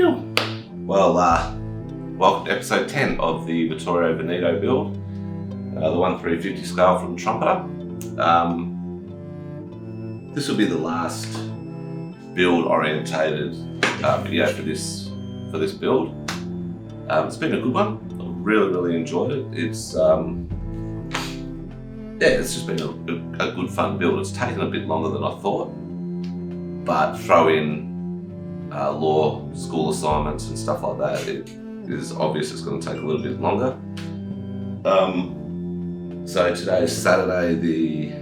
Well, welcome to episode 10 of the Vittorio Veneto build, the 1/350 scale from Trumpeter. This will be the last build orientated video for this build. It's been a good one. I really enjoyed it. It's just been a good fun build. It's taken a bit longer than I thought, but throw in law school assignments and stuff like that, it is obvious it's going to take a little bit longer. So today is Saturday,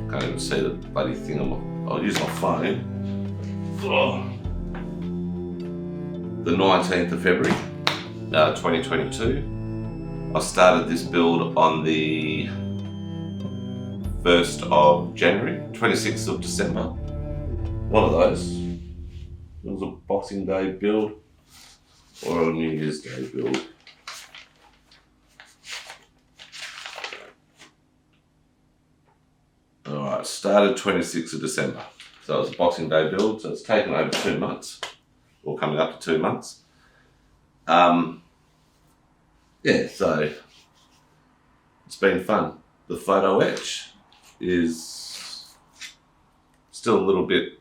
can't even see the bloody thing. I'll use my phone. The 19th of February 2022. I started this build on the 1st of January, 26th of December. One of those. It was a Boxing Day build or a New Year's Day build. Alright, started 26th of December. So it was a Boxing Day build, so it's taken over 2 months, or coming up to 2 months. So it's been fun. The photo etch is still a little bit,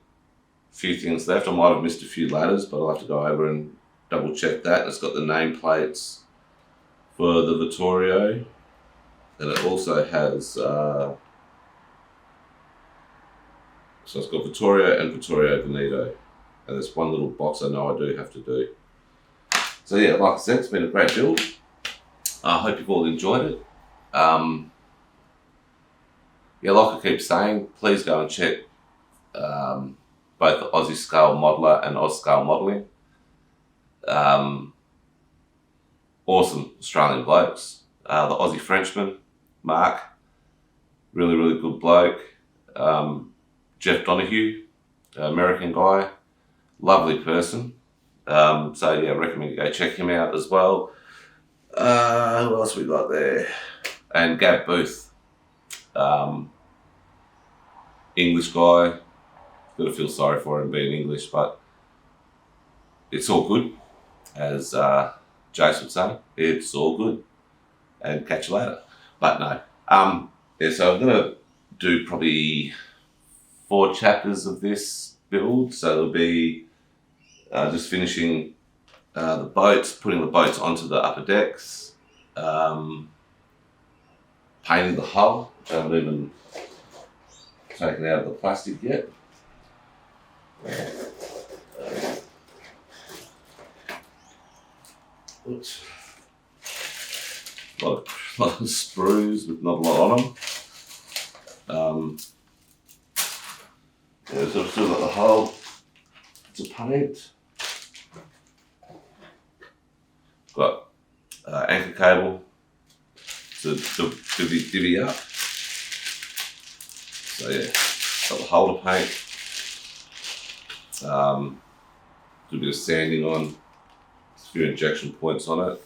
few things left. I might have missed a few ladders, but I'll have to go over and double check that. It's got the nameplates for the Vittorio, and it also has so it's got Vittorio and Vittorio Veneto, and there's one little box I know I do have to do. So yeah, like I said, it's been a great build. I hope you've all enjoyed it. Like I keep saying, please go and check both the Aussie Scale Modeler and Oz Scale Modelling. Awesome Australian blokes. The Aussie Frenchman, Mark, really good bloke. Jeff Donahue, American guy, lovely person. So yeah, I recommend you go check him out as well. Who else we got there? And Gav Booth, English guy. Got to feel sorry for him being English, but it's all good, as Jace would say. It's all good, and catch you later. But no, so I'm gonna do probably 4 chapters of this build. So there'll be just finishing the boats, putting the boats onto the upper decks, painting the hull, which I haven't even taken out of the plastic yet. Oops. A lot of sprues with not a lot on them. So I've still got the hull to paint. Got anchor cable to divvy up. So yeah, got the hull to paint. Do a bit of sanding on, a few injection points on it.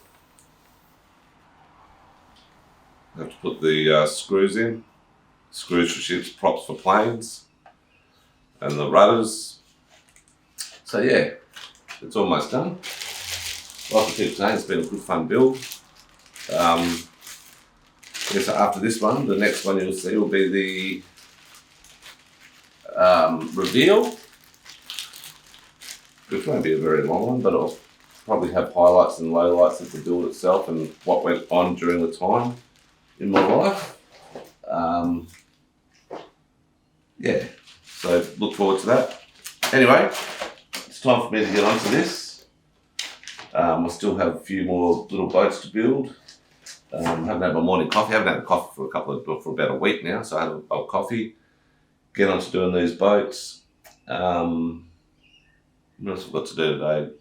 I have to put the screws in. Screws for ships, props for planes, and the rudders. So yeah, it's almost done. Like I keep saying, it's been a good fun build. So after this one, the next one you'll see will be the reveal, which won't be a very long one, but it'll probably have highlights and lowlights of the build itself and what went on during the time in my life. So look forward to that. Anyway, it's time for me to get onto this. I still have a few more little boats to build. Haven't had my morning coffee. I haven't had a coffee for about a week now, so I had a coffee. Get on to doing these boats. What else I've got to do today?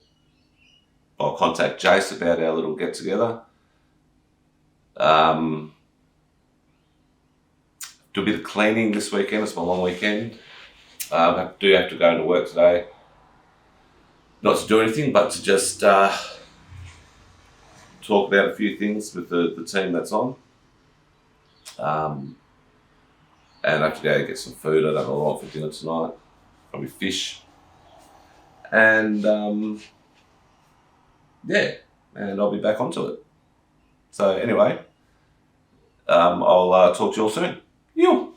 I'll contact Jace about our little get together. Do a bit of cleaning this weekend. It's my long weekend. I do have to go into work today. Not to do anything, but to just talk about a few things with the team that's on. And I have to go get some food. I don't know what I want for dinner tonight. Probably fish. and yeah, and I'll be back onto it. So anyway, I'll talk to you all soon. You.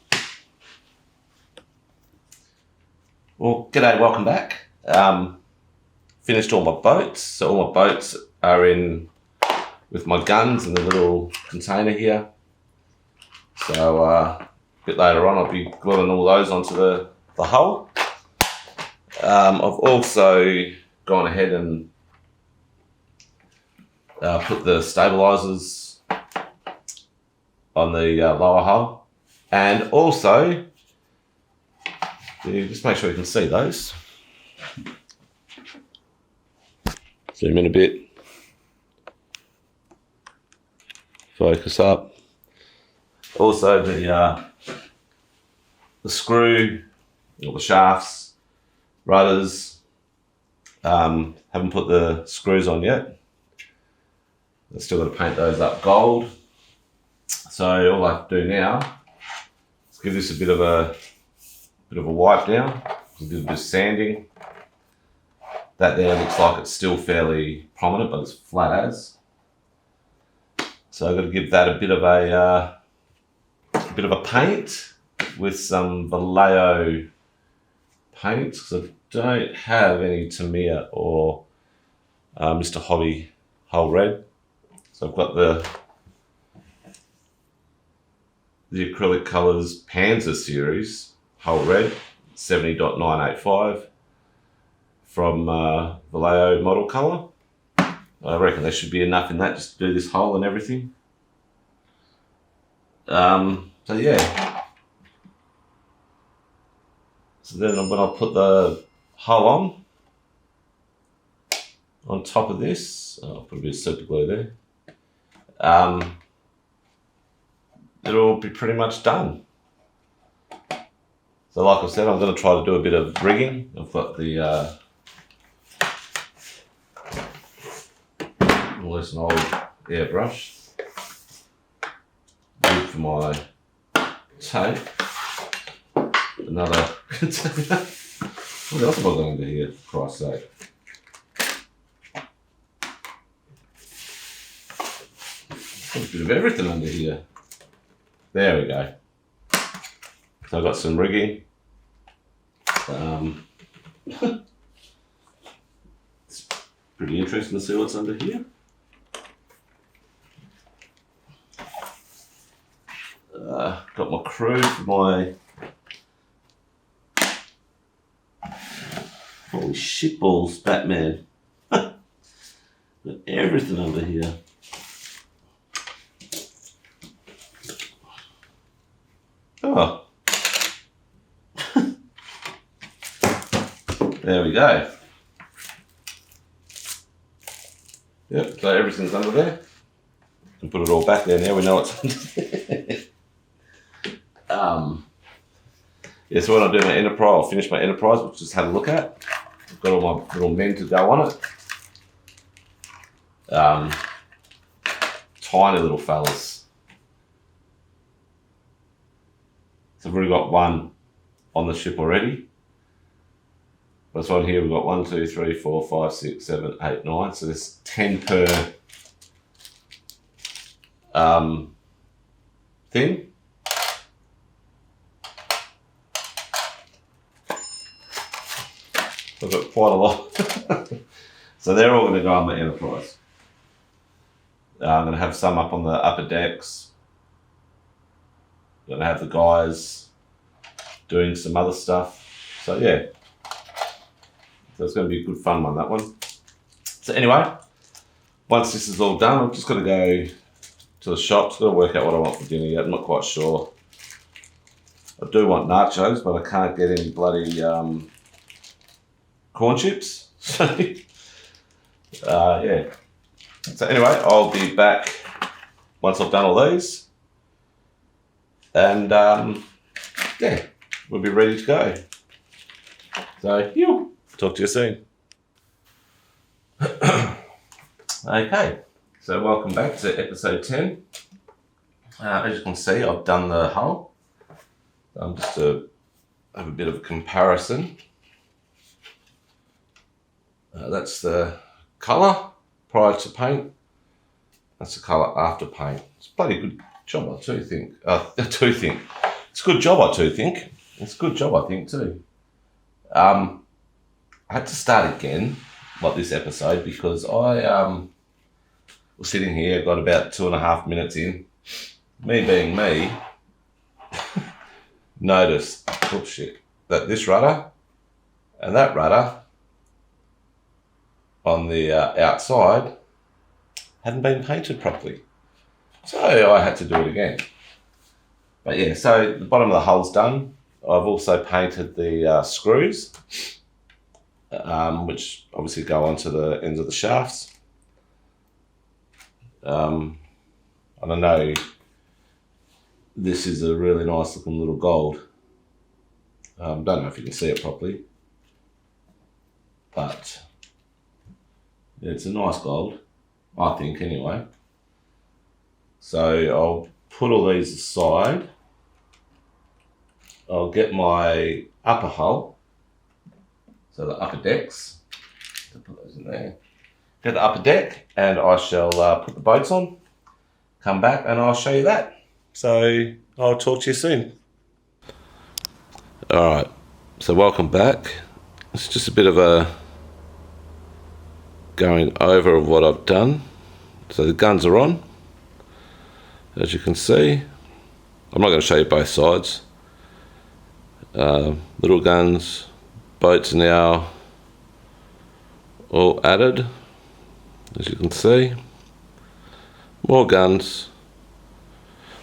Well, g'day, welcome back. Finished all my boats, so all my boats are in with my guns in the little container here. So a bit later on I'll be gluing all those onto the hull. I've also gone ahead and put the stabilisers on the lower hull, and also just make sure you can see those. Zoom in a bit. Focus up. Also the screw, or the shafts, rudders. Haven't put the screws on yet. I've still got to paint those up gold. So all I have to do now is give this a bit of a wipe down, do a bit of sanding. That there looks like it's still fairly prominent, but it's flat as. So I've got to give that a bit of a paint with some Vallejo paints, because I don't have any Tamiya or Mr. Hobby Hull Red. So I've got the acrylic colours Panzer series Hull Red 70.985 from Vallejo model colour. I reckon there should be enough in that just to do this hull and everything. So yeah. So then when I put the hull on top of this, I'll put a bit of super glue there. It'll be pretty much done. So like I said, I'm going to try to do a bit of rigging. I've got the an old airbrush, good for my tape, another container. What else have I got under here, for Christ's sake? Got a bit of everything under here. There we go. So I've got some rigging. It's pretty interesting to see what's under here. Got my crew for my... Holy shitballs, Batman. Got everything under here. Oh. There we go. Yep, so everything's under there. Can put it all back there now, we know it's under there. Yeah, so when I do my Enterprise, I'll finish my Enterprise, which I just had a look at. I've got all my little men to go on it. Tiny little fellas. So I've already got one on the ship already. That's one here, we've got 1, 2, 3, 4, 5, 6, 7, 8, 9. So there's 10 per thing. I've got quite a lot. So they're all going to go on the Enterprise. I'm going to have some up on the upper decks. I'm going to have the guys doing some other stuff. So yeah. So it's going to be a good fun one, that one. So anyway, once this is all done, I'm just going to go to the shops. Got to work out what I want for dinner yet. I'm not quite sure. I do want nachos, but I can't get any bloody corn chips. So yeah. So anyway, I'll be back once I've done all these, and yeah, we'll be ready to go. So talk to you soon. Okay, so welcome back to episode 10. As you can see, I've done the hull. Just to have a bit of a comparison. That's the colour prior to paint. That's the colour after paint. It's a bloody good job, I do think. It's a good job, I do think. It's a good job, I think, too. I had to start again, like this episode, because I was sitting here, got about 2.5 minutes in. Me being me, noticed, that this rudder and that rudder on the outside hadn't been painted properly. So I had to do it again. But yeah, so the bottom of the hull's done. I've also painted the screws, which obviously go onto the ends of the shafts. And I know this is a really nice looking little gold. Don't know if you can see it properly, but yeah, it's a nice gold, I think anyway. So I'll put all these aside. I'll get my upper hull, so the upper decks, I'll put those in there. Get the upper deck and I shall put the boats on, come back and I'll show you that. So I'll talk to you soon. Alright, so welcome back. It's just a bit of a going over of what I've done. So the guns are on, as you can see. I'm not going to show you both sides. Little guns, boats are now all added, as you can see. More guns,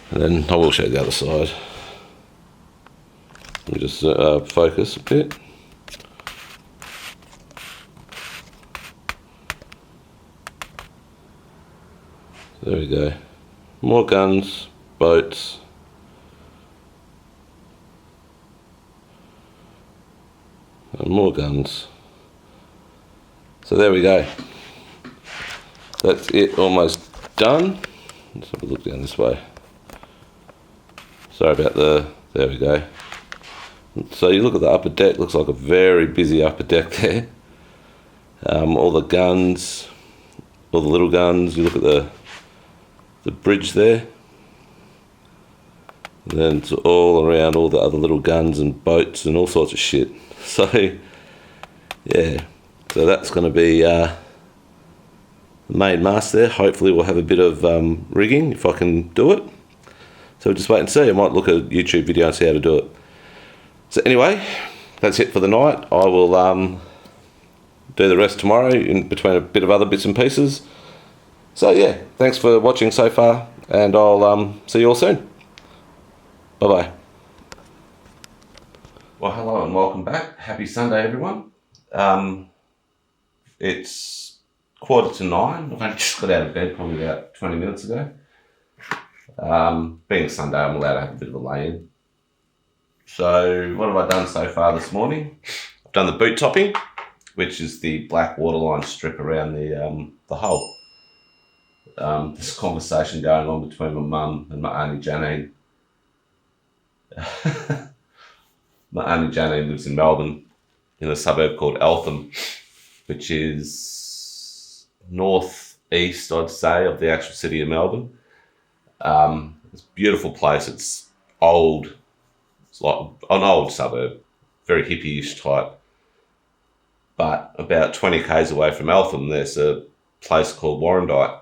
and then I will show you the other side. Let me just focus a bit. There we go. More guns, boats. And more guns. So there we go. That's it, almost done. Let's have a look down this way. Sorry about there we go. So you look at the upper deck, looks like a very busy upper deck there. All the guns, all the little guns, you look at the bridge there. And then it's all around all the other little guns and boats and all sorts of shit. So, yeah, so that's going to be the main mast there. Hopefully we'll have a bit of rigging if I can do it. So we'll just wait and see. I might look at a YouTube video and see how to do it. So anyway, that's it for the night. I will do the rest tomorrow in between a bit of other bits and pieces. So yeah, thanks for watching so far, and I'll see you all soon. Bye-bye. Well, hello and welcome back. Happy Sunday, everyone. It's 8:45. I've only just got out of bed probably about 20 minutes ago. Being Sunday, I'm allowed to have a bit of a lay-in. So what have I done so far this morning? I've done the boot topping, which is the black waterline strip around the hull. This conversation going on between my mum and my auntie Janine. My auntie Janine lives in Melbourne, in a suburb called Eltham, which is northeast, I'd say, of the actual city of Melbourne. It's a beautiful place. It's old. It's like an old suburb, very hippie-ish type. But about 20 k's away from Eltham, there's a place called Warrandyte,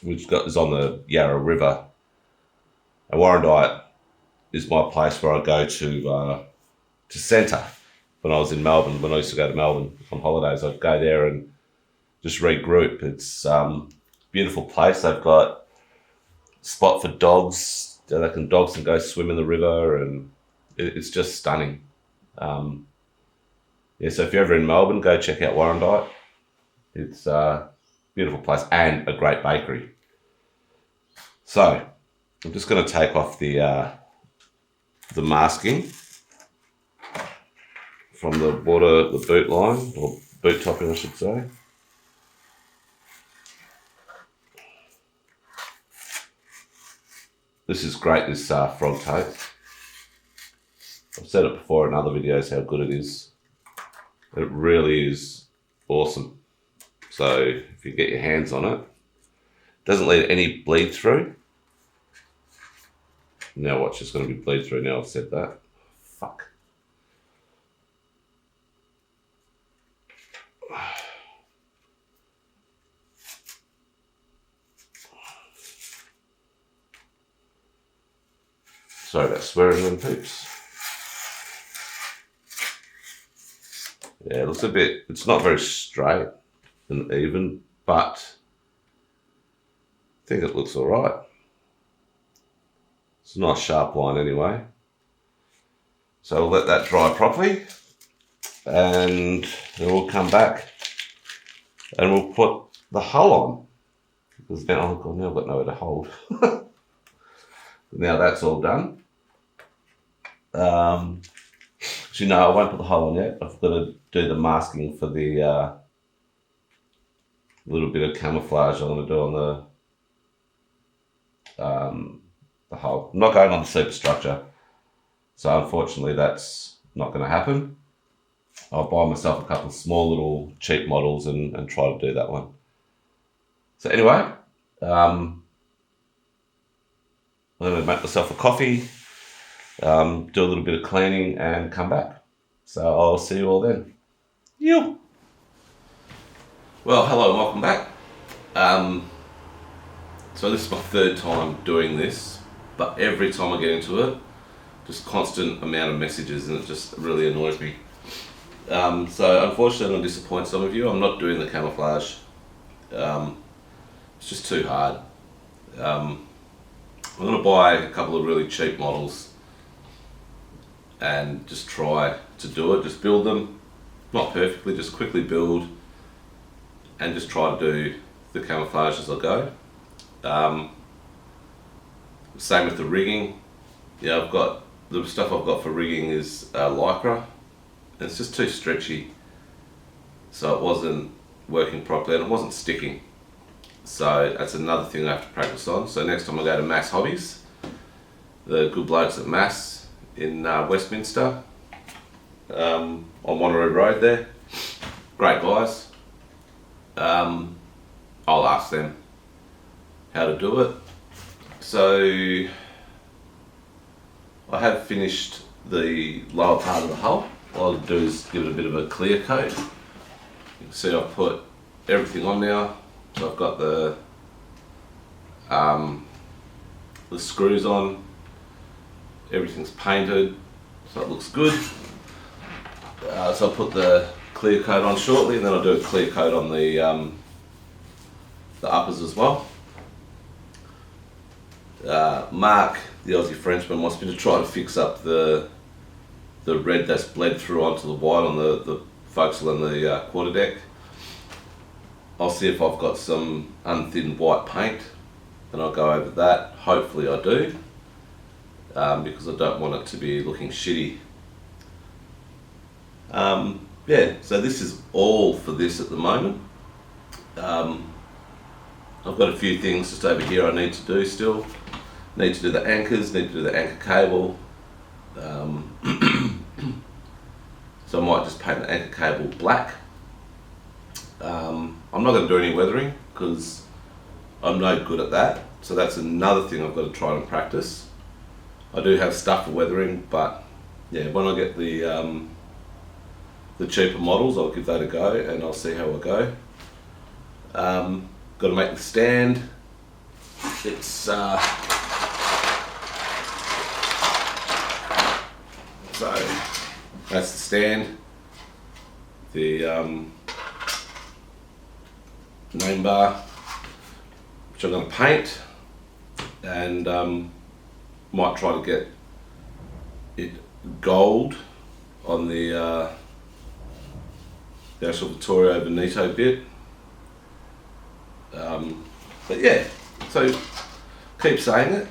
which is on the Yarra River. And Warrandyte is my place where I go to centre. When I was in Melbourne, when I used to go to Melbourne on holidays, I'd go there and just regroup. It's a beautiful place. They've got a spot for dogs. Dogs can go swim in the river, and it's just stunning. Yeah, so if you're ever in Melbourne, go check out Warrandyte. It's a beautiful place and a great bakery. So I'm just going to take off the masking from the boot line, or boot topping I should say. This is great, this frog tape. I've said it before in other videos how good it is. It really is awesome. So if you get your hands on it, doesn't let any bleed through. Now watch, it's going to be bleed through now I've said that. Fuck. Sorry about swearing them peeps. Yeah, it looks a bit, it's not very straight and even, but I think it looks all right. It's a nice sharp line anyway. So we'll let that dry properly and then we'll come back and we'll put the hull on. Because now, oh God, now I've got nowhere to hold. Now that's all done. So I won't put the hull on yet. I've got to do the masking for the little bit of camouflage I'm going to do on the hull. I'm not going on the superstructure, so unfortunately that's not going to happen. I'll buy myself a couple of small little cheap models and try to do that one. So anyway, I'm going to make myself a coffee, do a little bit of cleaning and come back. So I'll see you all then. Yo. Well, hello and welcome back. So this is my third time doing this, but every time I get into it, just constant amount of messages and it just really annoys me. So unfortunately I'm going to disappoint some of you. I'm not doing the camouflage. It's just too hard. I'm going to buy a couple of really cheap models and just try to do it, just build them, not perfectly, just quickly build and just try to do the camouflage as I go. Same with the rigging. Yeah, I've got, the stuff I've got for rigging is Lycra, and it's just too stretchy, so it wasn't working properly and it wasn't sticking. So that's another thing I have to practice on. So next time I go to Mass Hobbies, the good blokes at Mass in Westminster, on Wanneroo Road there, great guys. I'll ask them how to do it. So I have finished the lower part of the hull. All I'll do is give it a bit of a clear coat. You can see I've put everything on now. So I've got the screws on, everything's painted, so it looks good. So I'll put the clear coat on shortly, and then I'll do a clear coat on the uppers as well. Mark, the Aussie Frenchman, wants me to try to fix up the red that's bled through onto the white on the forecastle and the quarterdeck. I'll see if I've got some unthinned white paint and I'll go over that. Hopefully I do, because I don't want it to be looking shitty. Yeah, so this is all for this at the moment. I've got a few things just over here I need to do still. Need to do the anchors, need to do the anchor cable. So I might just paint the anchor cable black. I'm not going to do any weathering because I'm no good at that. So that's another thing I've got to try and practice. I do have stuff for weathering, but yeah, when I get the cheaper models, I'll give that a go and I'll see how I go. Got to make the stand. It's so that's the stand. The name bar, which I'm going to paint, and might try to get it gold on the actual Vittorio Veneto bit. But yeah, so keep saying it.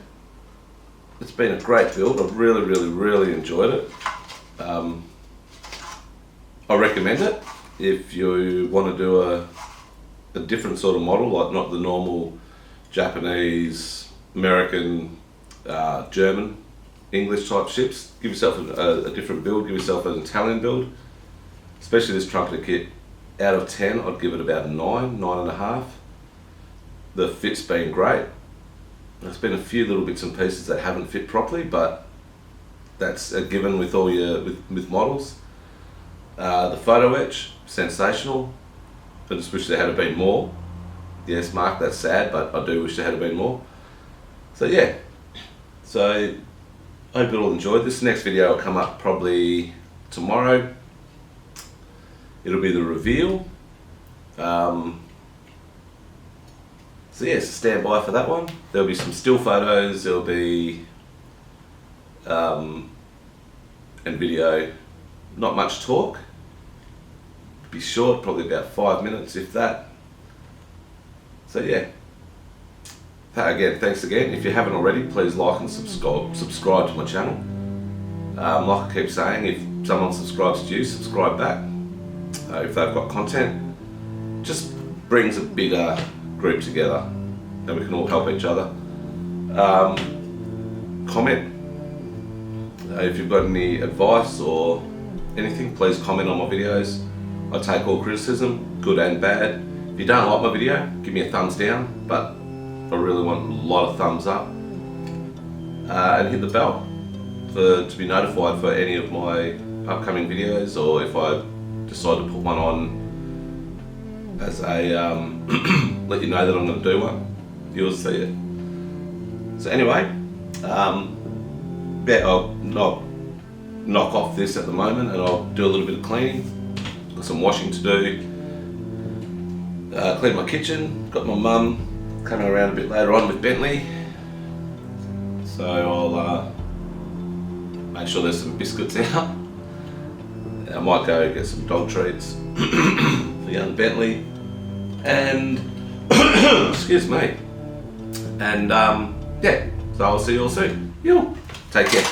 It's been a great build. I've really enjoyed it. I recommend it if you want to do a different sort of model, like not the normal Japanese, American, German, English type ships. Give yourself a different build. Give yourself an Italian build, especially this trumpeter kit. out of 10, I'd give it about a 9.5. The fit's been great. There's been a few little bits and pieces that haven't fit properly, but that's a given with all your with models. The photo etch, sensational. I just wish there had been more. Yes, Mark, that's sad, but I do wish there had been more. So yeah, so I hope you all enjoyed this. Next video will come up probably tomorrow. It'll be the reveal. So yes, stand by for that one. There'll be some still photos, there'll be and video, not much talk. Be short, probably about 5 minutes if that. So yeah. Again, thanks again. If you haven't already, please like and subscribe to my channel. Like I keep saying, if someone subscribes to you, subscribe back. If they've got content, just brings a bigger group together and we can all help each other. Comment. If you've got any advice or anything, please comment on my videos. I take all criticism, good and bad. If you don't like my video, give me a thumbs down, but I really want a lot of thumbs up. And hit the bell to be notified for any of my upcoming videos, or if I decide to put one on as a let you know that I'm going to do one, you'll see it. So anyway, I'll knock off this at the moment and I'll do a little bit of cleaning. Got some washing to do. Clean my kitchen. Got my mum coming around a bit later on with Bentley. So I'll make sure there's some biscuits out. I might go get some dog treats for young Bentley. And excuse me. And yeah, so I'll see you all soon. Take care.